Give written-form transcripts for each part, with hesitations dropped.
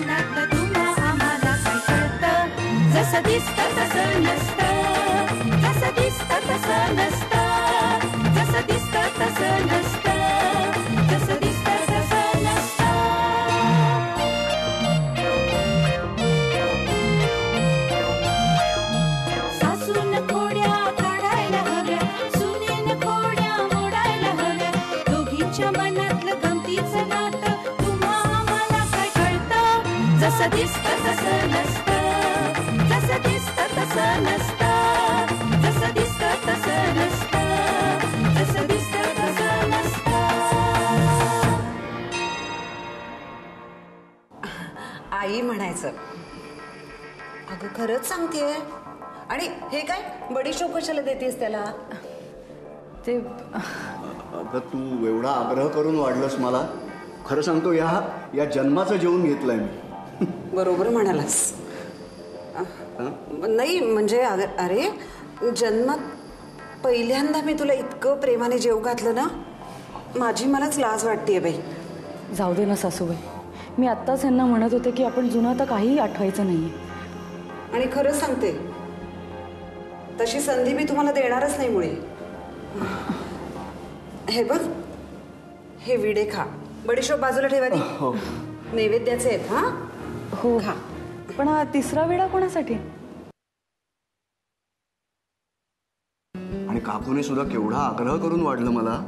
मनातलं तुम्हा आम्हाला काय कळतं, जसं दिसतं तसं नसतं, जसं दिसतं तसं नसतं, जसं दिसतं तसं नसतं, जसं दिसतं तसं नसतं. सासून खोड्या काढायला हव्या, सुनेन खोड्या मोडायला हव्या, दोघींच्या मनातलं गमतीचं नातं तुम्हा आम्हाला काय कळतं, जसं दिसतं तसं नसतं, जसं दिसतं तसं नसतं, जसं दिसतं तसं नसतं, जसं दिसतं तसं नसतं. आई म्हणायचं. अगं खरंच सांगतेय. आणि हे काय बडीशोप कशाला देतेस त्याला? ते अगं तू एवढा आग्रह करून वाढलंस मला. खरं सांगतो, या जन्माचं जेवून घेतलंय मी. बरोबर म्हणालास. नाही म्हणजे अरे जन्मात पहिल्यांदा मी तुला इतकं प्रेमाने जेव घातलं ना, माझी मलाच लाज वाटतेय बाई. जाऊ दे ना सासूबाई, मी आत्ताच यांना म्हणत होते की आपण जुनं तर काहीही आठवायचं नाहीये. आणि खरंच सांगते, तशी संधी मी तुम्हाला देणारच नाही मुळे. हे बघ, हे विडे खा. बडीशोप बाजूला ठेवा ती. नैवेद्याचे आहेत. हा हो खा. पण हा तिसरा विडा कोणासाठी? आणि काकूने सुद्धा केवढा आग्रह करून वाढलं मला.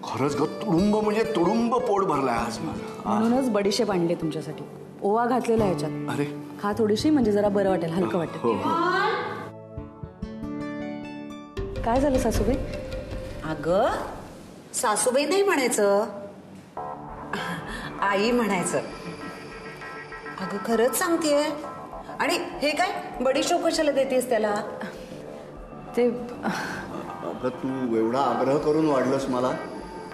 खरंच ग, तुडुंब म्हणजे तुडुंब पोट भरलाय आज माझं. म्हणूनच बडीशेप आणले तुमच्यासाठी. ओवा घातलेला ह्याच्यात. अरे खा थोडीशी, म्हणजे जरा बरं वाटेल, हलकं वाटेल. हो. काय झालं सासूबाई? अगं सासूबाई नाही म्हणायचं, आई म्हणायचं. अगं खरंच सांगतेय. आणि हे काय बडीशोप कशाला देतेस त्याला? ते अगं तू एवढा आग्रह करून वाढलंस मला.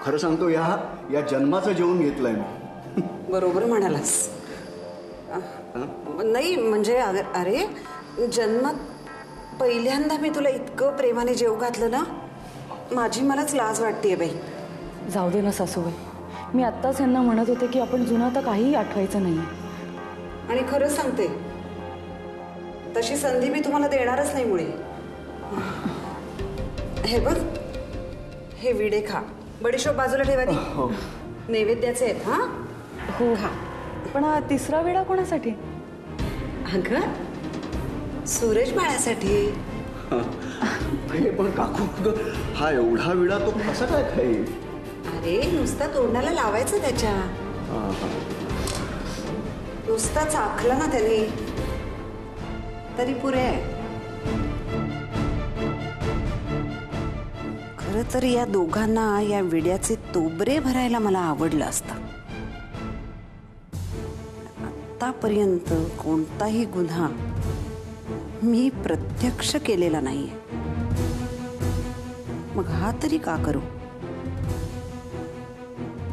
खरं सांगतो, या जन्माचं जेवून घेतलंय मी. बरोबर म्हणालास. नाही म्हणजे अरे जन्मात पहिल्यांदा मी तुला इतकं प्रेमाने जेव घातलं ना, माझी मलाच लाज वाटतेय बाई. जाऊ दे ना सासूबाई, मी आत्ताच यांना म्हणत होते की आपण जुनं तर काहीही आठवायचं नाहीये. आणि खरंच सांगते, तशी संधी मी तुम्हाला देणारच नाही मुळे. हे बघ, हे विडे खा. बडीशोप बाजूला ठेवा ती. नैवेद्याचे आहेत. हा हो खा. पण हा तिसरा विडा कोणासाठी? अगं सूरज बाळासाठी. पण काकू, हा एवढा विडा तो कसा काय खाईल? अरे नुसता तोंडाला लावायचं त्याच्या. नुसता चाखला ना त्याने तरी पुरे आहे. खरं तर या दोघांना या विड्याचे तोबरे भरायला मला आवडलं असतं. आतापर्यंत कोणताही गुन्हा मी प्रत्यक्ष केलेला नाहीये, मग हा तरी का करू?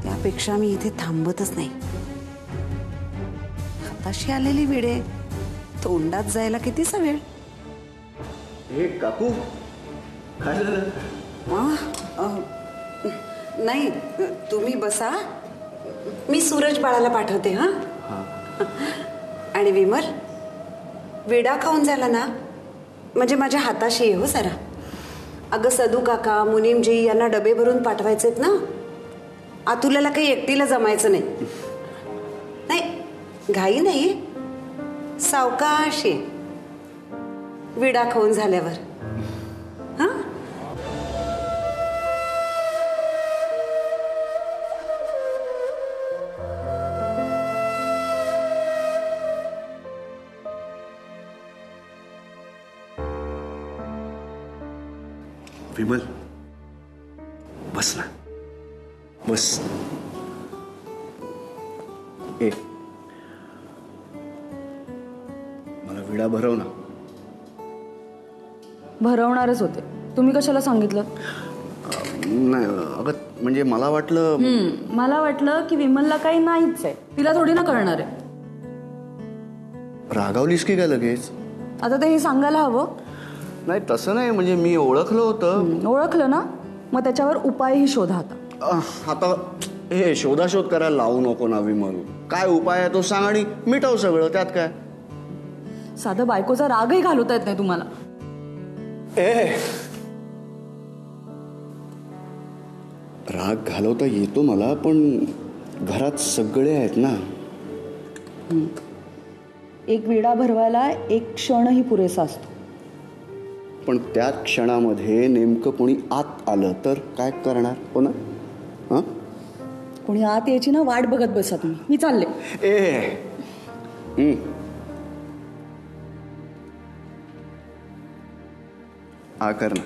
त्यापेक्षा मी इथे थांबतच नाही. हाताशी आलेली विडे तोंडात जायला कितीसा वेळ? हे काकू, काय झालं? नाही, तुम्ही बसा, मी सूरज बाळाला पाठवते. हा आणि विमल, विडा खाऊन झाला ना म्हणजे माझ्या हाताशी ये हो जरा. अगं सदू काका, मुनीमजी यांना डबे भरून पाठवायचेत ना. अतुल्याला काही एकटीला जमायचं नाही. नाही घाई नाही, सावकाश ये विडा खाऊन झाल्यावर. हा विमल, बस ना, बस. मला विडा भरव ना. भरवणारच होते, तुम्ही कशाला सांगितलं? नाही अगं, म्हणजे मला वाटलं की विमलला काही नाहीच आहे, तिला थोडी ना कळणार आहे. रागावलीस की काय लगेच? आता ते हे सांगायला हवं. नाही तसं नाही, म्हणजे मी ओळखलं होतं. ओळखलं ना, मग त्याच्यावर उपायही शोधा. आता आता हे शोधाशोध करायला लावू नको ना विमल. काय उपाय आहे तो सांग आणि मिटव सगळं, त्यात काय. साधं बायकोचा रागही घालवता येत नाही तुम्हाला. राग घालवता येतो मला, पण घरात सगळे आहेत ना. एक विडा भरवायला एक क्षणही पुरेसा असतो. पण त्या क्षणामध्ये नेमकं कोणी आत आलं तर काय करणार, हो ना? हं? कोणी आत यायची ना वाट बघत बसा तुम्ही. मी चालले. कर ना.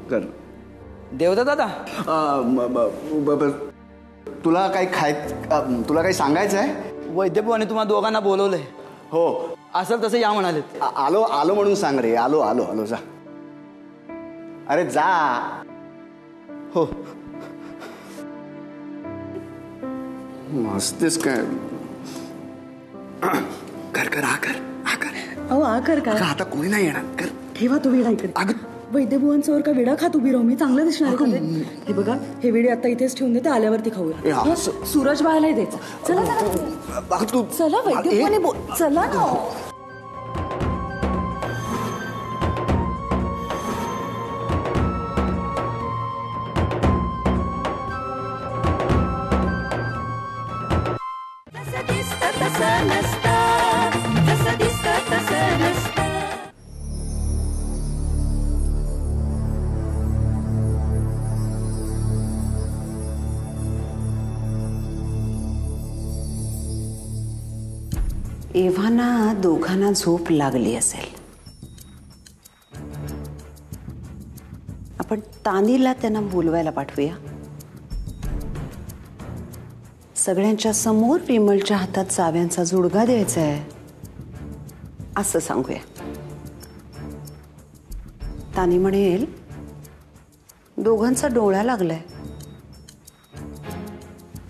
कर. देवदा दादा, तुला काही तुला काही सांगायचं आहे? वैद्यभवाने तुम्हाला दोघांना बोलवलंय. हो, असेल तसं या म्हणालेत. आलो आलो म्हणून सांग रे. आलो आलो आलो, जा. अरे जा. हो, मस्तीच काय. कर कर, हा कर, हा कर. अहो आ कर काय. आता कोणी नाही येणार. कर. ठेवा तो विडा इकडे. वैद्यभुवांसमोर का विडा खात उभी राहू मी? चांगलं दिसणार आहे. हे बघा, हे विडे आता इथेच ठेवून देते, आल्यावरती खाऊया. सूरज बाळालाही द्यायचा. चला चला चला, वैद्यभुवाने बोल. चला ना. जसं दिसतं तसं नसतं, जसं दिसतं तसं नसतं. एव्हाना दोघांना झोप लागली असेल. आपण तानीला त्यांना बोलवायला पाठवूया. सगळ्यांच्या समोर विमलच्या हातात चाव्यांचा जुडगा द्यायचा आहे असं सांगूया. तानी म्हणेल, दोघांचा डोळा लागलाय.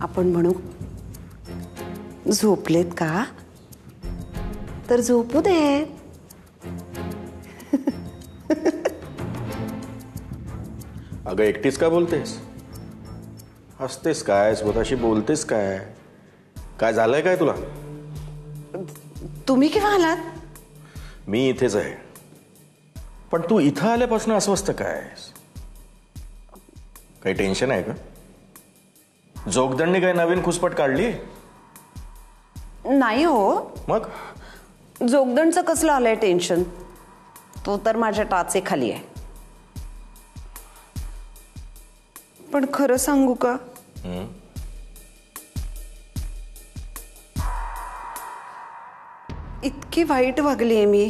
आपण म्हणू, झोपलेत का? तर झोपू दे. अगं एकटीच का बोलतेस? हसतेस काय? स्वतःशी बोलतेस काय? काय झालंय काय तुला? तुम्ही केव्हा आलात? मी इथेच आहे. पण तू इथं आल्यापासून अस्वस्थ काय? काही टेन्शन आहे का? जोगदंडनी काही नवीन खुसपट काढली? नाही हो. मग जोगदंडचं कसलं आलंय टेन्शन? तो तर माझ्या टाचेखाली आहे. पण खरं सांगू का, इतकी वाईट वागलीये मी.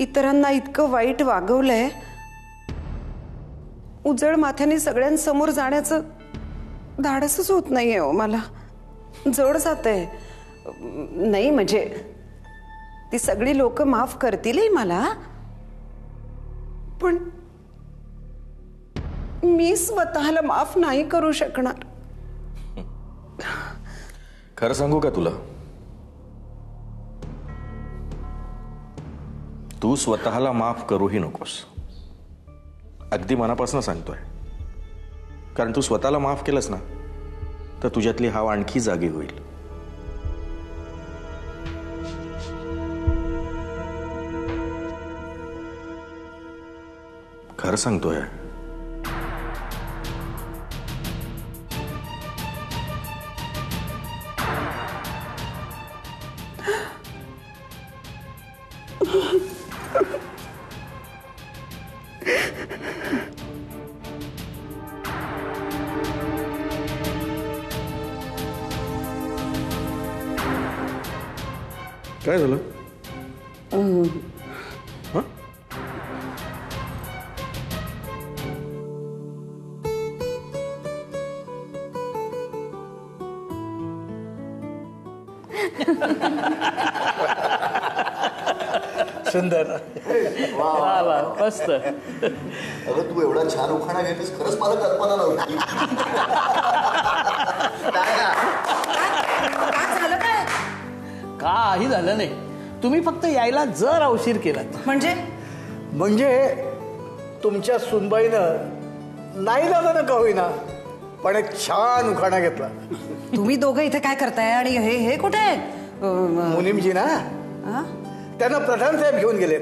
इतरांना इतकं वाईट वागवलंय. उजळ माथ्याने सगळ्यांसमोर जाण्याचं धाडसच होत नाहीये हो मला. जड जातंय. नाही म्हणजे ती सगळी लोक माफ करतीलही मला, पण मी स्वतःला माफ नाही करू शकणार. खरं सांगू का तुला? तू स्वतःला माफ करूही नकोस. अगदी मनापासून सांगतोय. कारण तू स्वतःला माफ केलंस ना, तर तुझ्यातली हाव आणखी जागी होईल. खरं सांगतोय. काय झालं? सुंदर. वा वा, मस्त. अगं तू एवढा छान उखाणा घेतेस, खरंच मला कल्पना नव्हती. काही झालं नाही. तुम्ही फक्त यायला जर उशीर केलात. म्हणजे म्हणजे तुमच्या सुनबाईनं नाही दादा का होईना पण एक छान उखाणा घेतला. तुम्ही दोघं इथे काय करताय आणि हे कुठे आहेत? मुनीमजी ना त्यांना प्रधान साहेब घेऊन गेलेत.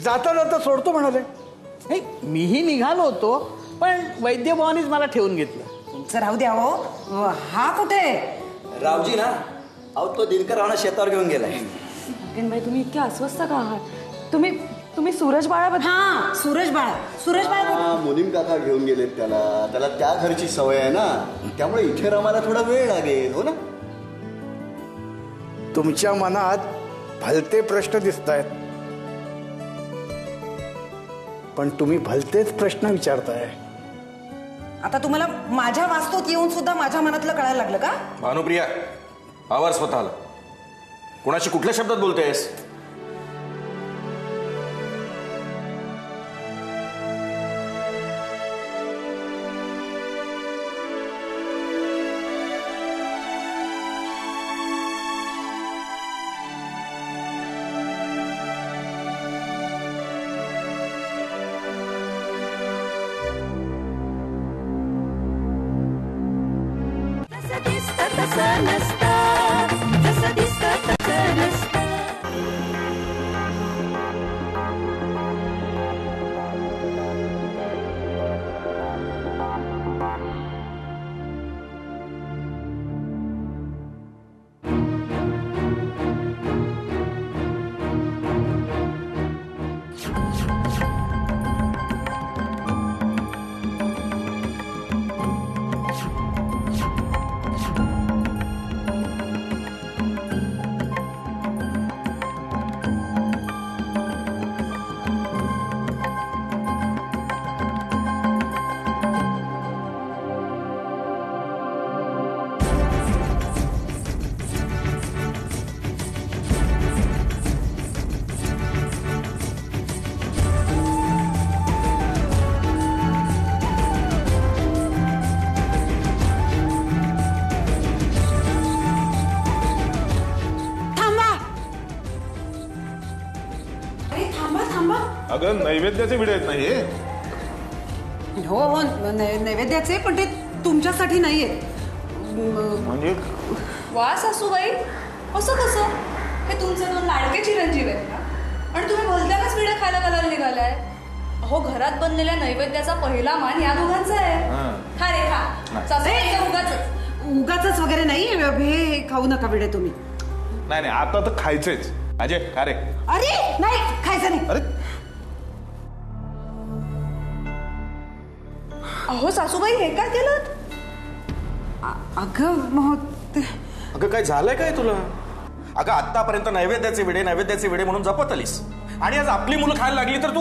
जाता जाता सोडतो म्हणाले. हे, मीही निघालो होतो पण वैद्यभवानीच मला ठेवून घेतलं. तुमचं राहू द्या हो. हा कुठे? रावजी ना अहो तो दिनकर राणा शेतावर घेऊन गेलाय. बाई तुम्ही इतके अस्वस्थ का आहात? तुम्ही सूरज बाळाबद्दल. हा सूरज बाळा मुनीम काका घेऊन गेलेत त्याला त्या घरची सवय आहे ना, त्यामुळे इथे रमायला थोडा वेळ लागेल. हो ना. तुमच्या मनात भलते प्रश्न दिसत आहेत पण तुम्ही भलतेच प्रश्न विचारताय. आता तुम्हाला माझ्या वास्तूत येऊन सुद्धा माझ्या मनातलं कळायला लागलं का? भानुप्रिया आवाज स्वतःला. कोणाशी कुठल्या शब्दात बोलतेस? जसं दिसतं तसं नसतं, जसं दिसतं तसं नसतं. अगं नैवेद्याचे विडे आहेत ना हे. हो हो नैवेद्याचे पण ते तुमच्यासाठी नाहीये. म्हणजे वा सासूबाई असं कसं? हे तुमचे दोन लाडके चिरंजीव आहेत का? आणि तुम्ही भलत्यानच विडे खायला घालायला निघालाय. अहो घरात बनलेल्या नैवेद्याचा पहिला मान या दोघांचा आहे. खा रे खा. सासूबाईचं उगाच वगैरे नाही. हे खाऊ नका विडे तुम्ही. नाही आता तर खायचेच. अजय का रे? अरे नाही खायचं नाही. अरे अहो सासूबाई हे काय केलं? अगं काय झालंय काय तुला? अगं आतापर्यंत नैवेद्याचे विडे म्हणून जपत आलीस आणि आज आपली मुलं खायला लागली तर तू.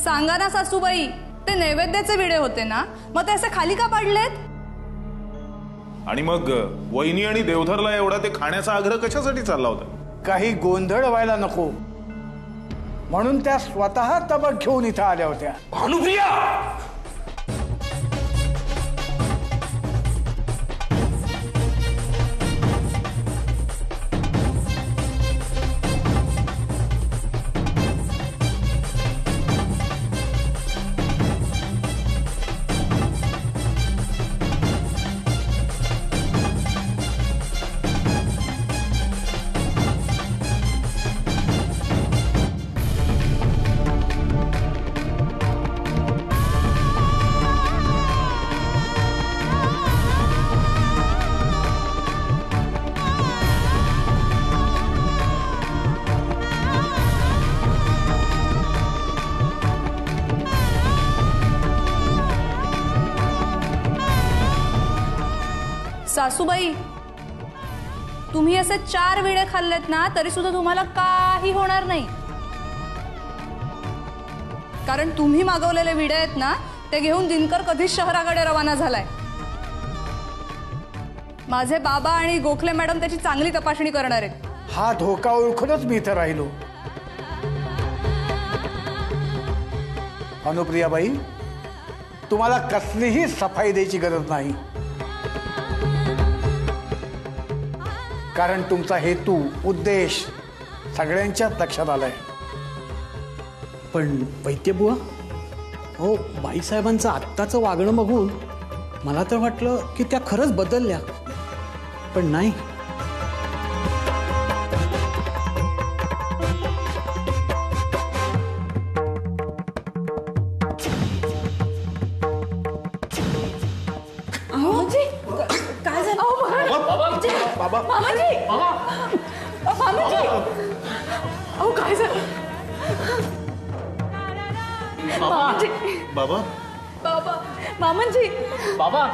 सांगा ना सासूबाई, ते नैवेद्याचे विडे होते ना, मग ते असे खाली का पाडलेत? आणि मग वहिनी आणि देवधरला एवढा ते खाण्याचा आग्रह कशासाठी चालला होता? काही गोंधळ व्हायला नको म्हणून त्या स्वतः तबक घेऊन इथं आल्या होत्या. भानुप्रिया सासूबाई तुम्ही असे 4 विडे खाल्लेत ना तरी सुद्धा तुम्हाला काही होणार नाही. कारण तुम्ही मागवलेले विडे आहेत ना ते घेऊन दिनकर कधीच शहराकडे रवाना झालाय. माझे बाबा आणि गोखले मॅडम त्याची चांगली तपासणी करणार आहेत. हा धोका ओळखूनच मी इथं राहिलो. अनुप्रियाबाई तुम्हाला कसलीही सफाई द्यायची गरज नाही. कारण तुमचा हेतू उद्देश सगळ्यांच्याच लक्षात आलंय. पण वैद्यबुवा, हो बाईसाहेबांचं आत्ताचं वागणं बघून मला तर वाटलं की त्या खरंच बदलल्या, पण नाही. काय झालं? बाबा मामाजी! मामाजी! अहो काय झालं? मामाजी! बाबा बाबा! मामाजी! बाबा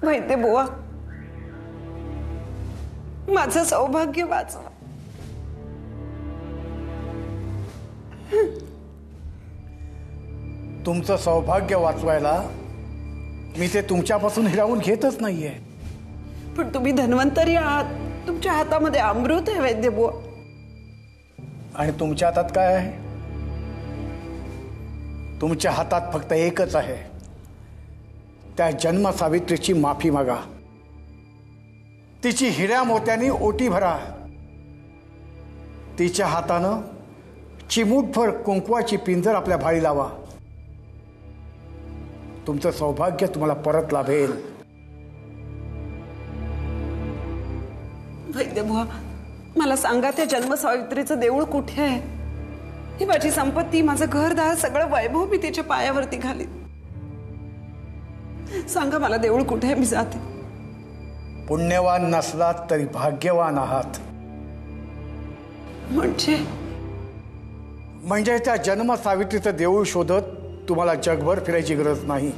वैद्य बुवा, माझं सौभाग्य वाचवा. तुमचं सौभाग्य वाचवायला मी ते तुमच्यापासून हिरावून घेतच नाहीये. पण तुम्ही धन्वंतरी आहात, तुमच्या हातामध्ये अमृत आहे वैद्य बुवा. आणि तुमच्या हातात काय आहे? तुमच्या हातात फक्त एकच आहे, त्या जन्म सावित्रीची माफी मागा. तिची हिऱ्या मोत्यांनी ओटी भरा. तिच्या हातानं चिमूटभर कुंकवाची पिंजर आपल्या भाळी लावा. तुमचं सौभाग्य तुम्हाला परत लाभेल. वैद्य बुवा, मला सांगा, त्या जन्म सावित्रीचं देऊळ कुठे आहे? ही माझी संपत्ती, माझं घरदार, सगळं वैभव मी तिच्या पायावरती घालीन. सांगा मला देऊळ कुठे आहे, मी जाते. पुण्यवान नसलात तरी भाग्यवान आहात. म्हणजे त्या जन्म सावित्रीचं देऊळ शोधत तुम्हाला जगभर फिरायची गरज नाही.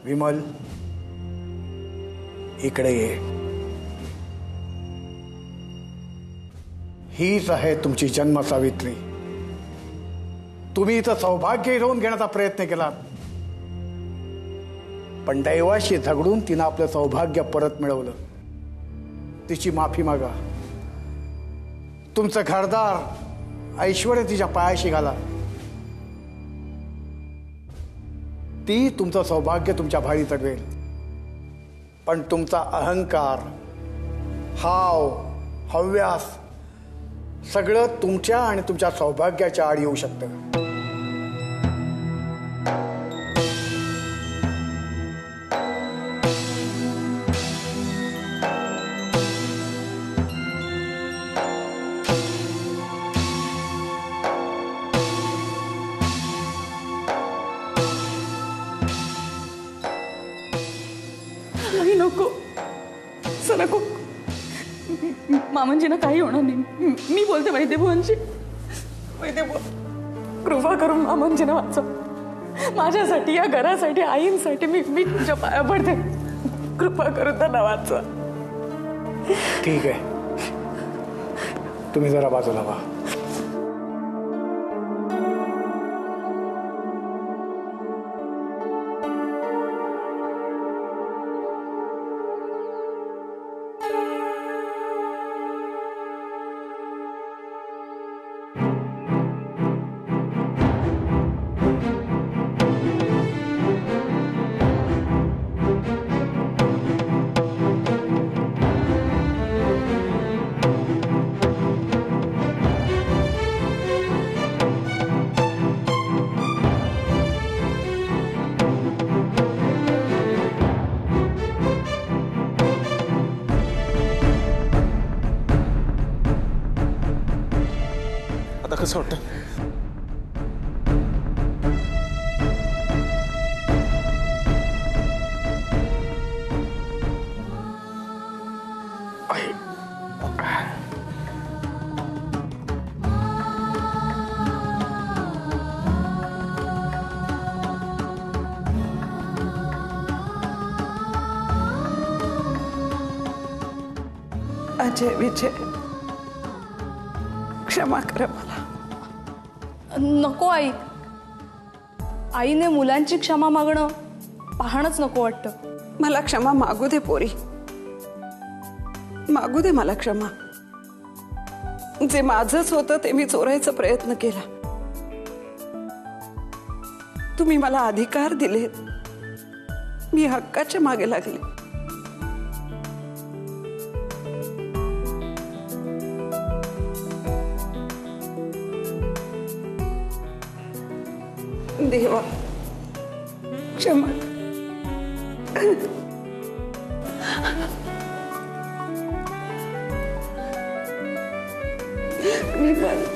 विमल, इकडे ये. हीच आहे तुमची जन्म सावित्री. तुम्ही इथं सौभाग्य हिरवून घेण्याचा प्रयत्न केलात, पण दैवाशी झगडून तिनं आपलं सौभाग्य परत मिळवलं. तिची माफी मागा. तुमचं घरदार ऐश्वर्य तिच्या पायाशी घाला. ती तुमचं सौभाग्य तुमच्या भाळी चढवेल. पण तुमचा अहंकार, हाव, हव्यास सगळं तुमच्या आणि तुमच्या सौभाग्याच्या आड येऊ शकतं. नको, असं नको. मामांजीना काही होणार नाही. मी बोलते वैद्यभुवांशी. वैद्यभुवा, कृपा करून मामांजीना वाचव. माझ्यासाठी, या घरासाठी, आईंसाठी मी तुमच्या पाया पडते. कृपा करून त्यांना वाचवा. ठीक आहे, तुम्ही जरा बाजूला व्हा. आता कसं वाटतं? अजय विजय, क्षमा करा मला. नको आई. आईने मुलांची क्षमा मागणं पाहणंच नको वाटतं. मला क्षमा मागू दे पोरी, मागू दे मला क्षमा. जे माझंच होतं ते मी चोरायचा प्रयत्न केला. तुम्ही मला अधिकार दिले, मी हक्काच्या मागे लागले. देवा क्षमा. विमल